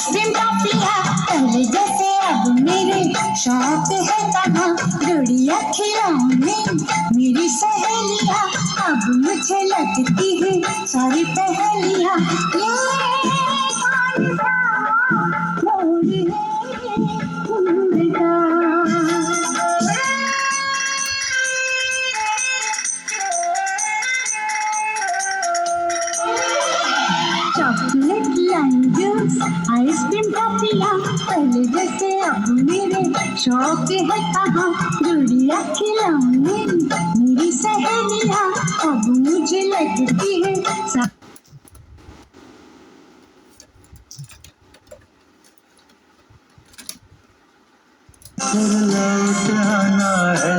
Ice cream टॉफियाँ पहले जैसे अब मेरे शौक है कहाँ गुड़िया खिलौने मेरी सहेलियाँ अब मुझे लगती है सारी पहेलियाँ ये कौन सा मोड़ है उम्र का चॉकलेट लाइम जूस आइसक्रीम टॉफियाँ पहले जैसे अब मेरे शौक है कहाँ गुड़िया खिलौने मेरी सहेलियाँ अब मुझे लगती है लौटाना है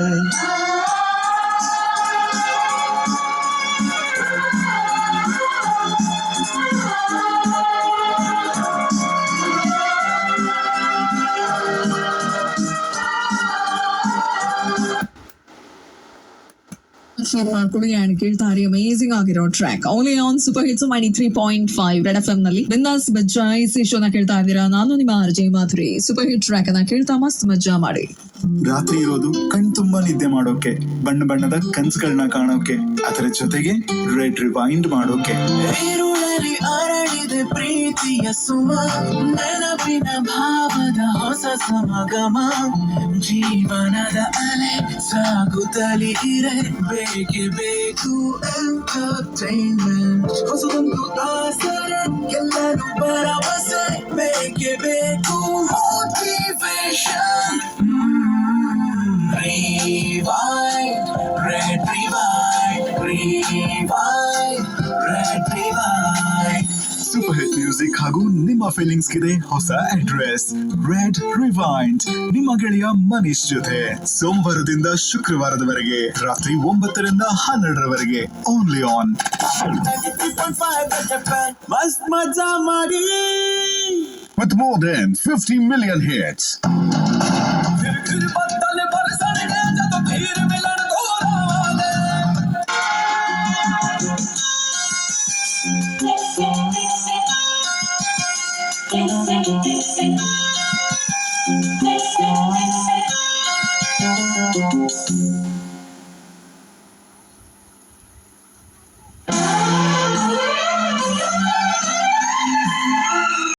ಮಾಡ್ಕೊಳ್ಳಿ ಅಂಡ್ ಕೇಳ್ತಾ ಇರಿ ಅಮೇಸಿಂಗ್ ಆಗಿರೋ track only on super hits 93.5 red FM ನಲ್ಲಿ ಬಿಂದಾಸ್ ಬಜಾಯಿಸಿ ಶೋನ ಕೇಳ್ತಾ ಇದ್ದೀರಾ. ನಾನು ನಿಮ್ಮ RJ Madhuri. Super hit track ಅನ್ನ ಕೇಳ್ತಾ ಮಸ್ತ್ ಮಜಾ ಮಾಡಿ. ರಾತ್ರಿ ಇರೋದು ಕಣ್ ತುಂಬಾ ನಿದ್ದೆ ಮಾಡೋಕೆ, ಬಣ್ಣ ಬಣ್ಣದ ಕನ್ಸುಗಳನ್ನ ಕಾಣೋಕೆ, ಅದರ ಜೊತೆಗೆ ರೆಡ್ ರಿವೈಂಡ್ ಮಾಡೋಕೆ. ಅರಳಿದೆ ಪ್ರೀತಿಯ ಸುಮ, ನೆನಪಿನ ಭಾವದ ಹೊಸ ಸಮಗಮ, ಜೀವನದ ಅಲೆ ಸಾಗುತ್ತಲೇ ಇರೆ, ಬೇಕೇ ಬೇಕು ಎಂಟರ್ಟೈನ್ಮೆಂಟ್, ಹೊಸದೊಂದು ಆಸರೆ ಎಲ್ಲರೂ ಭರವಸೆ, ಬೇಕೇ ಬೇಕು motivation. Rewind, red rewind, rewind, red rewind. Super hit music ಹಾಗೂ ನಿಮ್ಮ ಫೀಲಿಂಗ್ಸ್ ಗಿದೆ ಹೊಸ ಅಡ್ರೆಸ್ ರೆಡ್ ರಿವೈಂಡ್. ನಿಮ್ಮ ಗೆಳೆಯ ಮನೀಶ್ ಜೊತೆ ಸೋಮವಾರದಿಂದ ಶುಕ್ರವಾರದವರೆಗೆ ರಾತ್ರಿ 9 ರಿಂದ 12 ಓನ್ಲಿ ಆನ್ ಮಸ್ತ್ ಮಜಾ ಮಾಡಿ. With more than 50 million hits.